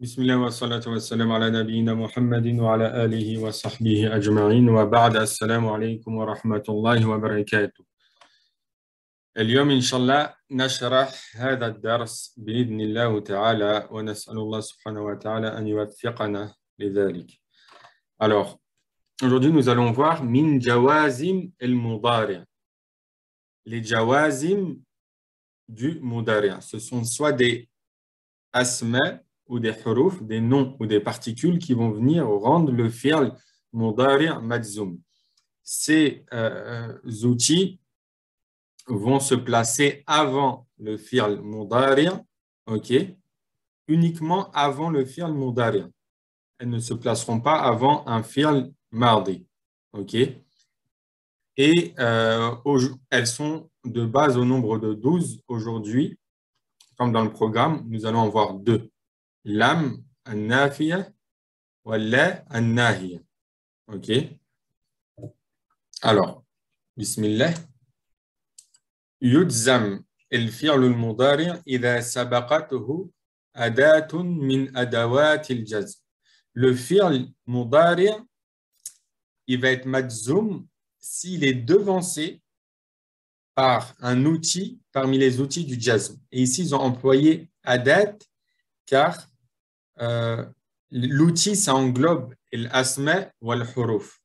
بسم الله والصلاة والسلام على نبينا محمد وعلى آله وصحبه أجمعين وبعد السلام عليكم ورحمة الله وبركاته. اليوم إن شاء الله نشرح هذا الدرس بإذن الله تعالى ونسأل الله سبحانه وتعالى أن يوفقنا لذلك. Alors, aujourd'hui nous allons voir min jawazim al-mudari'. Les jawazim du mudari'. Ce sont soit des asma ou des huruf, des noms ou des particules qui vont venir rendre le fi'l mudari' majzoum. Ces outils vont se placer avant le fi'l mudari', ok, uniquement avant le fi'l mudari'. Elles ne se placeront pas avant un fi'l mardi, ok. Et elles sont de base au nombre de 12 aujourd'hui. Comme dans le programme, nous allons en voir deux. Lam an-nafiya wa la an-nahiya. OK. Alors, bismillah. Yudzam al-fi'l al-mudari' idha sabaqatuhu adatun min adawat al-jazm. Le fi'l mudari' il va être majzoum s'il est devancé par un outil parmi les outils du jazm. Et ici, ils ont employé adat car l'outil, ça englobe l'asma ou l'huruf.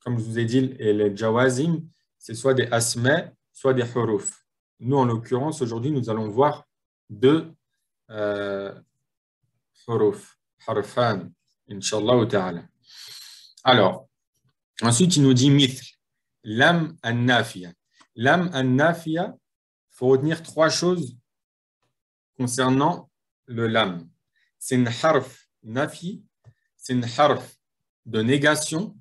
Comme je vous ai dit, les jawazim, c'est soit des asma, soit des huruf. Nous, en l'occurrence, aujourd'hui, nous allons voir deux huruf, harfan, inshallah ta'ala. Alors, ensuite, il nous dit mithl, lam an-nafiya. Lam an-nafiya, il faut retenir trois choses concernant le lam. C'est une harf nafi, c'est une harf de négation,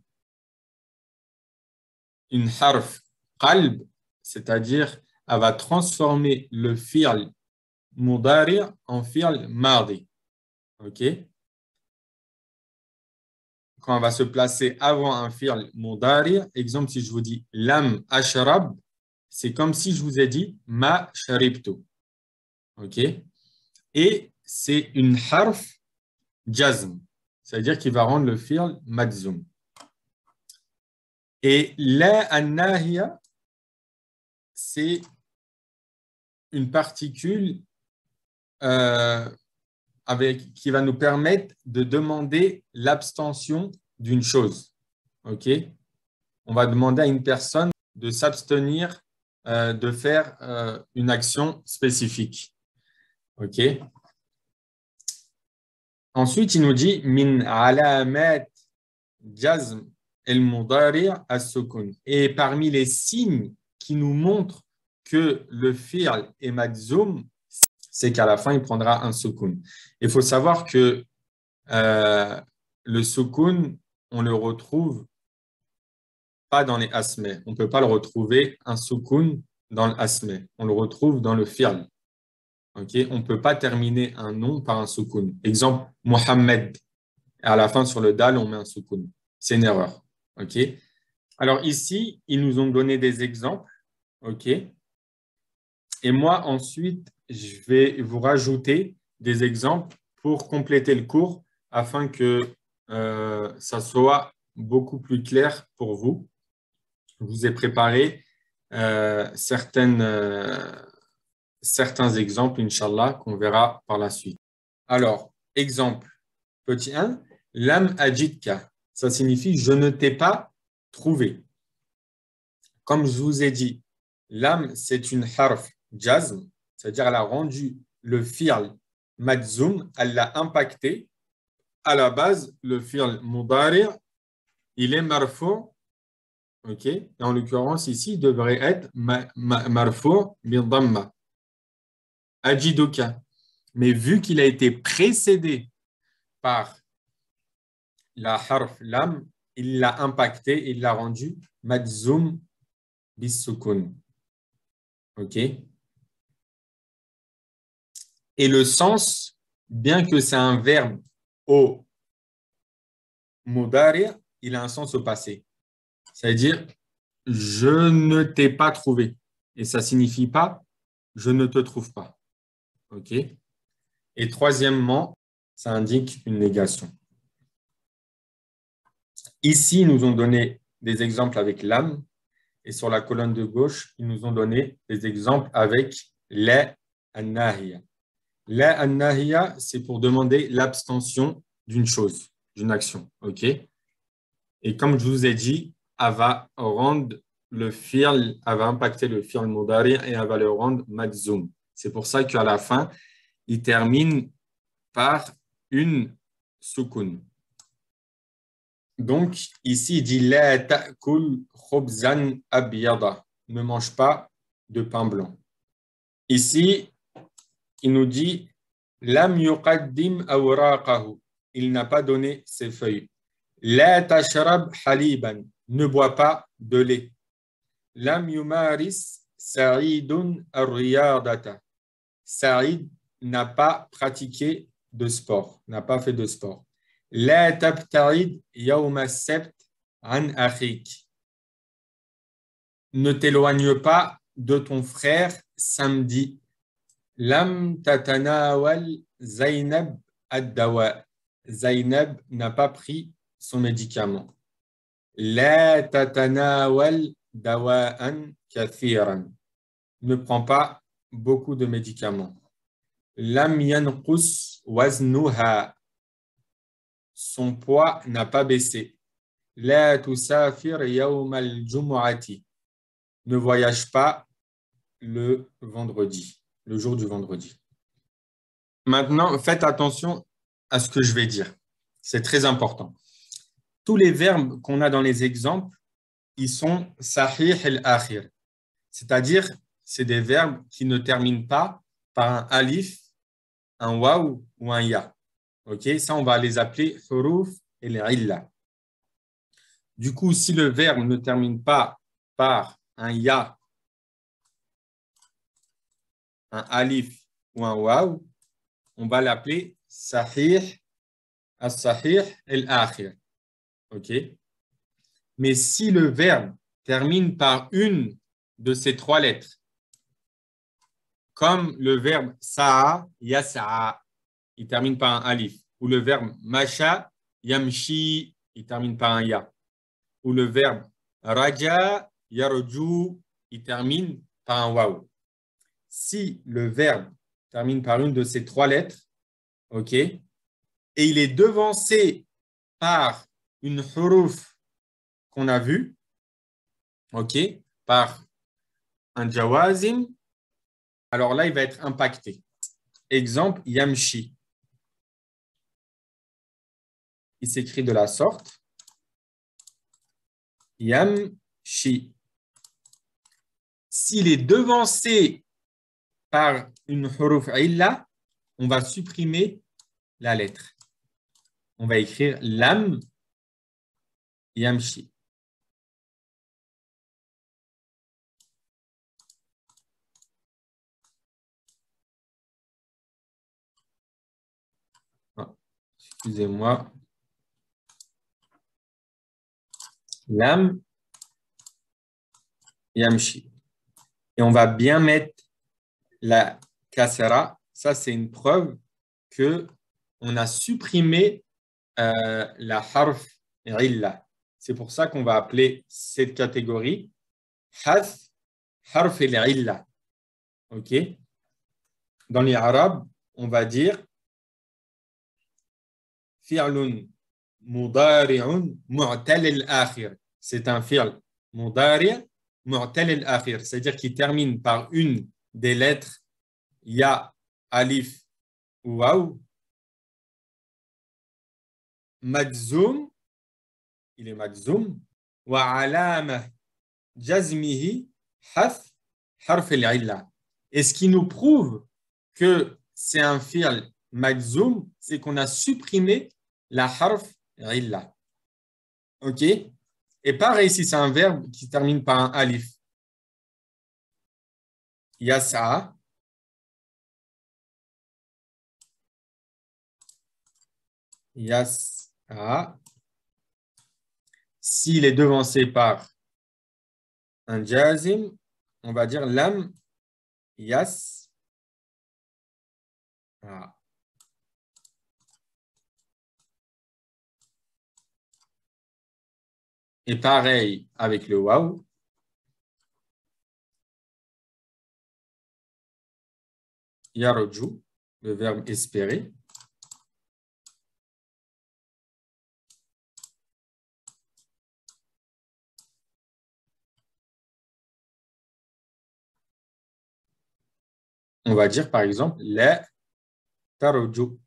une harf qalb, c'est-à-dire elle va transformer le fi'l mudari' en fi'l mardi. Ok? Quand on va se placer avant un fi'l mudari', exemple, si je vous dis lam ashrab, c'est comme si je vous ai dit ma sharibtu. Ok? Et c'est une harf jazm, c'est-à-dire qu'il va rendre le fi'l majzoum. Et la an-nahiya, c'est une particule qui va nous permettre de demander l'abstention d'une chose. Ok? On va demander à une personne de s'abstenir de faire une action spécifique. Ok? Ensuite, il nous dit min alamat jazm al-mudari' as-sukun. Et parmi les signes qui nous montrent que le fi'l est majzoum, c'est qu'à la fin, il prendra un sukun. Il faut savoir que le sukun, on le retrouve pas dans les asma. On ne peut pas le retrouver, un sukun, dans l'asma. On le retrouve dans le fi'l. Okay? On ne peut pas terminer un nom par un sukun. Exemple, Mohammed. À la fin, sur le dal, on met un sukun. C'est une erreur. Okay? Alors ici, ils nous ont donné des exemples. Okay? Et moi, ensuite, je vais vous rajouter des exemples pour compléter le cours afin que ça soit beaucoup plus clair pour vous. Je vous ai préparé certains exemples, Inch'Allah, qu'on verra par la suite. Alors, exemple, petit 1, lam ajidka. Ça signifie je ne t'ai pas trouvé. Comme je vous ai dit, lam, c'est une harf jazm, c'est-à-dire elle a rendu le fi'l majzoum, elle l'a impacté. À la base, le fi'l mudari', il est marfou'. Ok, et en l'occurrence, ici, il devrait être marfou' bin dhamma. Ajiduka. Mais vu qu'il a été précédé par la harf lam, il l'a impacté, il l'a rendu majzoum bis sukun. Ok. Et le sens, bien que c'est un verbe au mudari', il a un sens au passé. C'est-à-dire, je ne t'ai pas trouvé. Et ça ne signifie pas, je ne te trouve pas. OK? Et troisièmement, ça indique une négation. Ici, ils nous ont donné des exemples avec l'âme. Et sur la colonne de gauche, ils nous ont donné des exemples avec la an-nahiya. La an-nahiya, c'est pour demander l'abstention d'une chose, d'une action. OK? Et comme je vous ai dit, elle va rendre le fi'l, elle va impacter le fi'l mudari et elle va le rendre majzoum. C'est pour ça qu'à la fin, il termine par une soukoun. Donc, ici, il dit la ta'kul khubzan abyada. Ne mange pas de pain blanc. Ici, il nous dit lam yuqaddim awraqahu. Il n'a pas donné ses feuilles. La tashrab haliban. Ne bois pas de lait. Lam yumaris sa'idun ar-riyadata. Saïd n'a pas pratiqué de sport, n'a pas fait de sport. La tabta'id yawma as-sabt an akhik. Ne t'éloigne pas de ton frère samedi. Lam tatanawal Zainab ad-dawa. Zainab n'a pas pris son médicament. La tatanawal dawa'an kathiran. Ne prends pas beaucoup de médicaments. Lam yanqus waznuha. Son poids n'a pas baissé. La tusafir yawm al-jumu'ati. Ne voyage pas le vendredi, le jour du vendredi. Maintenant, faites attention à ce que je vais dire. C'est très important. Tous les verbes qu'on a dans les exemples, ils sont sahih al-akhir. C'est-à-dire, c'est des verbes qui ne terminent pas par un alif, un waw ou un ya. Ok, ça, on va les appeler huruf et les illa. Du coup, si le verbe ne termine pas par un ya, un alif ou un waw, on va l'appeler sahih, as-sahih al-akhir. Ok. Mais si le verbe termine par une de ces trois lettres, comme le verbe sa'a, yas'a, il termine par un alif, ou le verbe masha, yamshi, il termine par un ya, ou le verbe raja, yarju, il termine par un waw. Si le verbe termine par une de ces trois lettres, ok, et il est devancé par une huruf qu'on a vu, ok, par un jawazim, alors là, il va être impacté. Exemple, yamshi. Il s'écrit de la sorte. Yamshi. S'il est devancé par une huruf illa, on va supprimer la lettre. On va écrire lam yamshi. Ah, excusez-moi. Lam yamshi. Et on va bien mettre la kasra. Ça, c'est une preuve que on a supprimé la harf illa. C'est pour ça qu'on va appeler cette catégorie harf illa. OK? Dans les arabes, on va dire fi'lun mudari'un mu'tal al-akhir. C'est un fi'l mudari' mu'tal al-akhir, c'est-à-dire qu'il termine par une des lettres ya, alif ou waw. Majzoum, il est majzoum, wa alama jazmihi harf al-illa. Et ce qui nous prouve que c'est un fi'l majzoum, c'est qu'on a supprimé la harf illa. OK? Et pareil, si c'est un verbe qui termine par un alif. Yas'a. Yas'a. S'il est devancé par un jazim, on va dire lam yas'a. Et pareil avec le waw. Yarju, le verbe espérer. On va dire par exemple la tarju.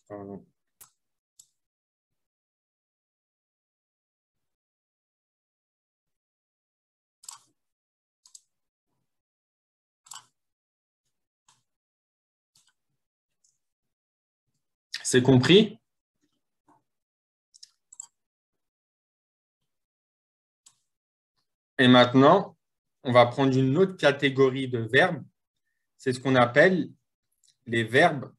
Pardon. C'est compris? Et maintenant, on va prendre une autre catégorie de verbes. C'est ce qu'on appelle les verbes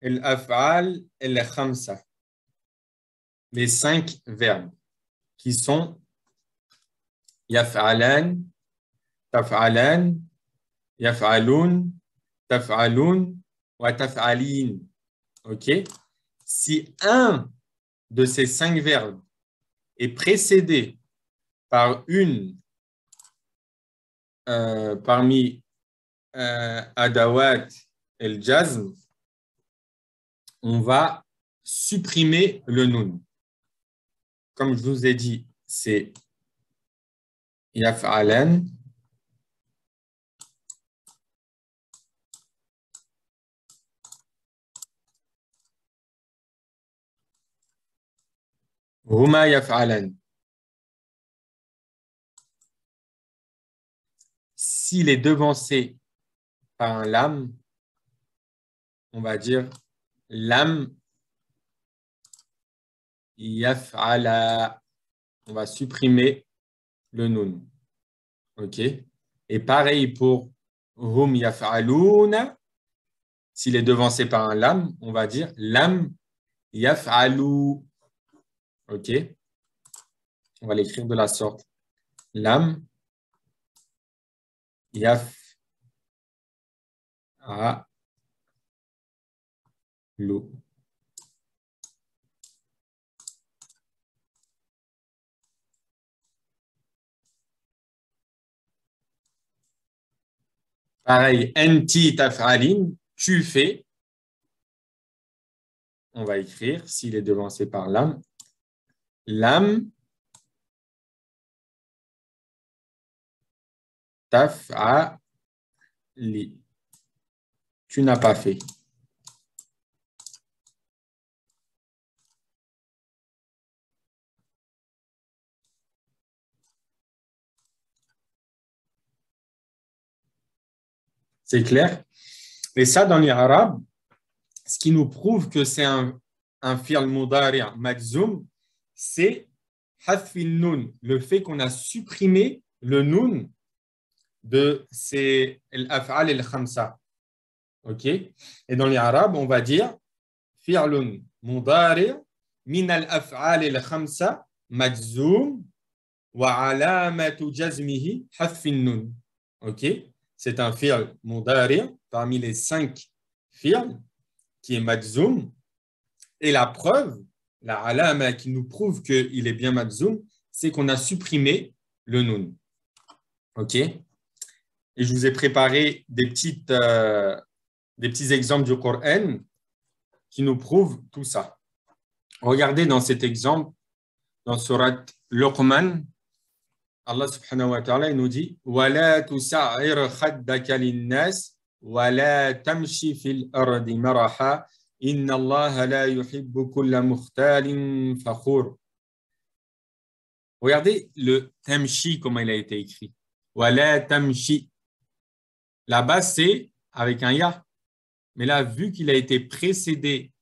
al-af'al al-khamsa. Les 5 verbes qui sont yaf'alan, taf'alan, yaf'alun, taf'alun wa taf'alin. OK? Si un de ces 5 verbes est précédé par une parmi adawat el jazm, on va supprimer le nun. Comme je vous ai dit, c'est yaf'alan, huma yaf'alan. S'il est devancé par un lam, on va dire lam yaf'ala. On va supprimer le nun. OK? Et pareil pour hum yaf'aluna. S'il est devancé par un lam, on va dire lam yaf'alu. OK? On va l'écrire de la sorte. Lam yaf'alu. Pareil, enti taf'alin, tu fais. On va écrire, s'il est devancé par lam, lam taf'ali. Tu n'as pas fait. C'est clair? Et ça, dans les arabes, ce qui nous prouve que c'est un fi'l mudari' majzoum, c'est hadfil nun, le fait qu'on a supprimé le nun de ces al-af'al al-khamsa. OK? Et dans les arabes, on va dire fi'lun mudari' min al-af'al al-khamsa majzoum wa alamatu jazmihi hadfil nun. OK? C'est un fi'l mudari' parmi les 5 fi'l qui est majzoum. Et la preuve, la alama qui nous prouve qu'il est bien majzoum, c'est qu'on a supprimé le nun. OK? Et je vous ai préparé des petits exemples du Coran qui nous prouvent tout ça. Regardez dans cet exemple, dans surat Luqman, Allah subhanahu wa ta'ala nous dit وَلَا تُسَعِّرْ خَدَّكَ لِلنَّاسِ وَلَا تَمْشِ فِي الْأَرْضِ مَرَحًا إِنَّ اللَّهَ لَا يُحِبُّ كُلَّ مُخْتَالٍ فَخُورٍ. Regardez le tamshi, comment il a été écrit. وَلَا tamshi. Là-bas, c'est avec un ya. Mais là, vu qu'il a été précédé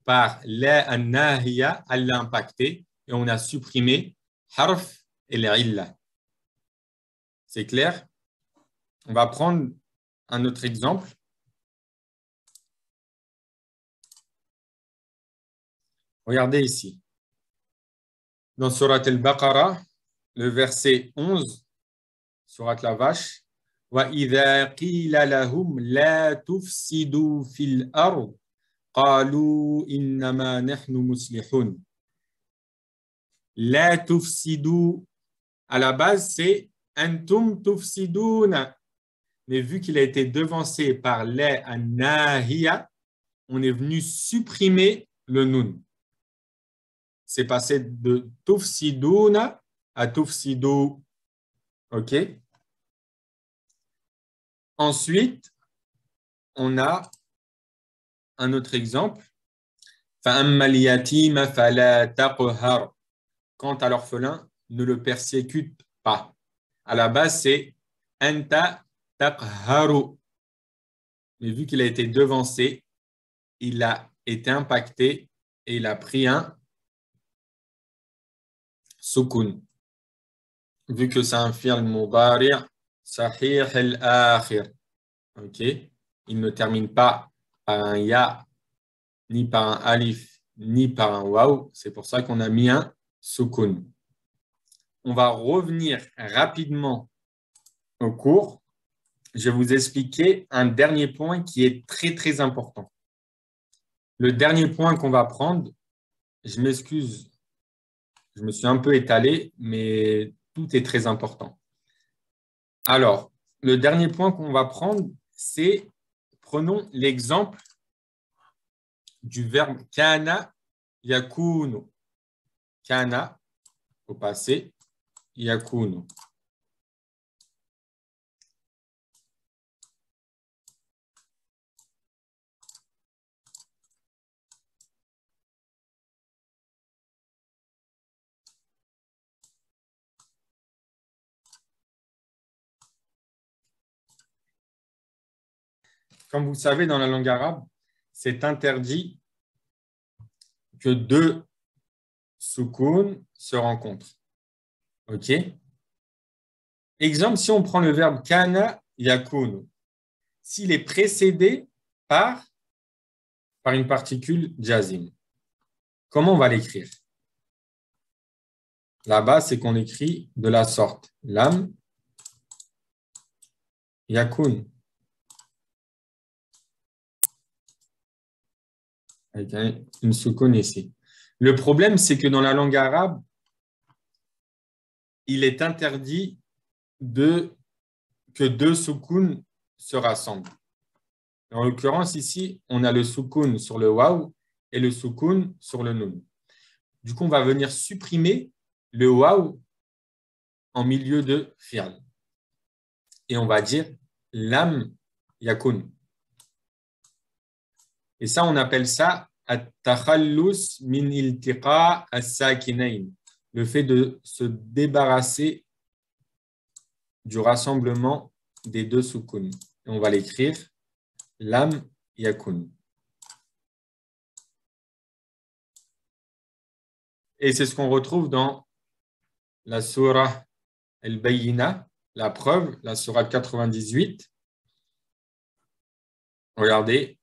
par la an-nahiya, elle l'a impacté et on a supprimé harf et l'illa. C'est clair? On va prendre un autre exemple. Regardez ici. Dans Surat al-Baqarah, le verset 11, Surat la vache, وَإِذَا قِيلَ لَهُمْ لَا تُفْسِدُوا فِي الْأَرْضِ قَالُوا إِنَّمَا نَحْنُ مُصْلِحُونَ. لَا تُفْسِدُوا, à la base, c'est أَنْتُمْ تُفْسِدُونَ. Mais vu qu'il a été devancé par la an-nahiya, on est venu supprimer le nun. C'est passé de tufsiduna à tufsidu. OK? Ensuite, on a un autre exemple. فَأَمَّا الْيَتِيمَ فَلَا تَقْهَرْ. Quant à l'orphelin, ne le persécute pas. À la base, c'est anta taqharu. Mais vu qu'il a été devancé, il a été impacté et il a pris un sukun. Vu que c'est un fi'l mudari' sahih al-akhir. OK? Il ne termine pas par un ya, ni par un alif, ni par un waw. C'est pour ça qu'on a mis un sukun. On va revenir rapidement au cours. Je vais vous expliquer un dernier point qui est très, très important. Le dernier point qu'on va prendre, je m'excuse, je me suis un peu étalé, mais tout est très important. Alors, le dernier point qu'on va prendre, c'est, prenons l'exemple du verbe kana yakunu. Kana, au passé, yakunu. Comme vous savez, dans la langue arabe, c'est interdit que deux sukun se rencontrent. OK? Exemple, si on prend le verbe kana yakunu, s'il est précédé par une particule jazim, comment on va l'écrire? Là-bas, c'est qu'on écrit de la sorte. Lam yakun. Avec une sukun ici. Le problème, c'est que dans la langue arabe, il est interdit que deux sukuns se rassemblent. En l'occurrence, ici, on a le sukun sur le waw et le sukun sur le nun. Du coup, on va venir supprimer le waw en milieu de fi'l. Et on va dire lam yakun. Et ça, on appelle ça at-takhallus min iltiqa as-sakinayn. Le fait de se débarrasser du rassemblement des deux sukuns. Et on va l'écrire lam yakun. Et c'est ce qu'on retrouve dans la surah al-Bayyina, la preuve, la surah 98. Regardez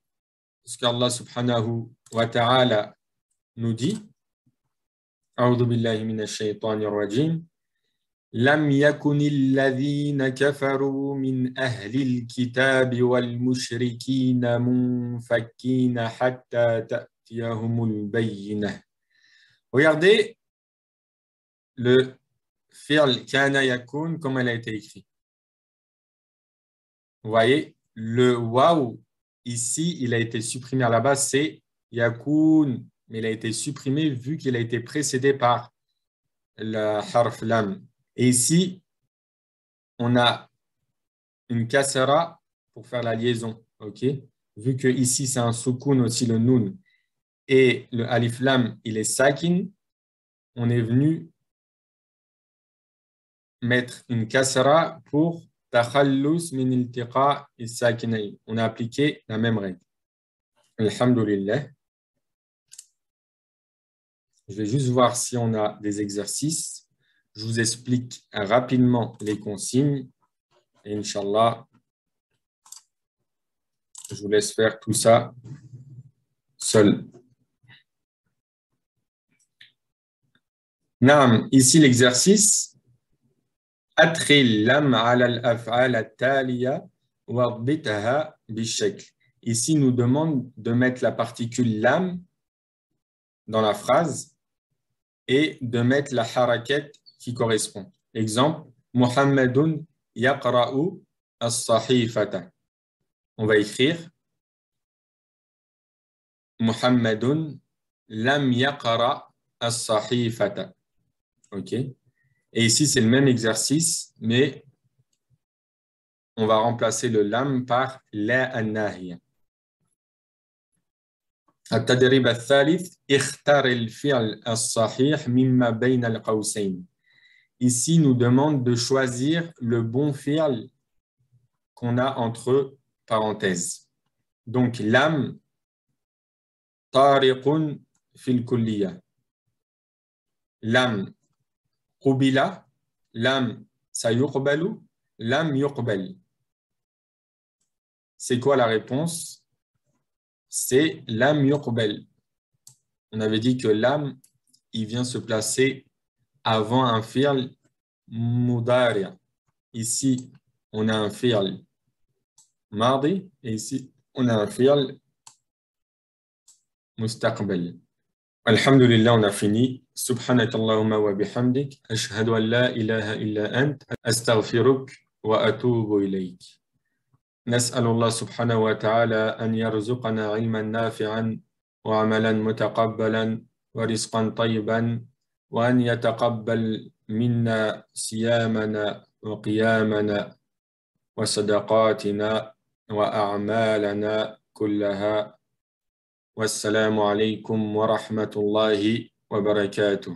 ce qu'Allah subhanahu wa ta'ala nous dit. A'udhu billahi minash shaytanir rajim. لم يكن الذين كفروا من أهل الكتاب والمشركين منفكين حتى تأتيهم البينة. Regardez le fi'l kana yakun comme elle a été écrite. Vous voyez, le waw ici, il a été supprimé à la base, c'est yakun, mais il a été supprimé vu qu'il a été précédé par le harf lam. Et ici, on a une kasra pour faire la liaison. OK? Vu que ici, c'est un sukun aussi, le nun, et le alif lam, il est sakin, on est venu mettre une kasra pour takhallus min iltiqa et sakinayn. On a appliqué la même règle. Alhamdulillah. Je vais juste voir si on a des exercices. Je vous explique rapidement les consignes. Et Inch'Allah, je vous laisse faire tout ça seul. Naam, ici l'exercice. أدخل لم على الأفعال التالية واربطها بالشكل. Ici, nous demande de mettre la particule lam dans la phrase et de mettre la harakat qui correspond. Exemple, Muhammadun yaqra'u as-sahifata. On va écrire Muhammadun lam yaqra as-sahifata. OK? Et ici, c'est le même exercice, mais on va remplacer le lam par la an-nahiya. التدريب الثالث اختر الفعل الصحيح مما بين القوسين. Ici, nous demande de choisir le bon fi'l qu'on a entre parenthèses. Donc, lam tariqun fil kulliya. Lam qubila, lam sayuqbalu, lam yuqbal. C'est quoi la réponse? C'est lam yuqbal. On avait dit que lam, il vient se placer avant un fi'l mudari'. Ici, on a un fi'l madi et ici, on a un fi'l mustaqbal. Alhamdulillah, on a fini. Subhanak Allahumma wa bihamdik. Ashhadu an la ilaha illa ant. Astaghfiruk wa atubu ilayk. نسأل الله سبحانه وتعالى أن يرزقنا علما نافعا وعملا متقبلا ورزقا طيبا وأن يتقبل منا صيامنا وقيامنا وصدقاتنا وأعمالنا كلها والسلام عليكم ورحمة الله وبركاته.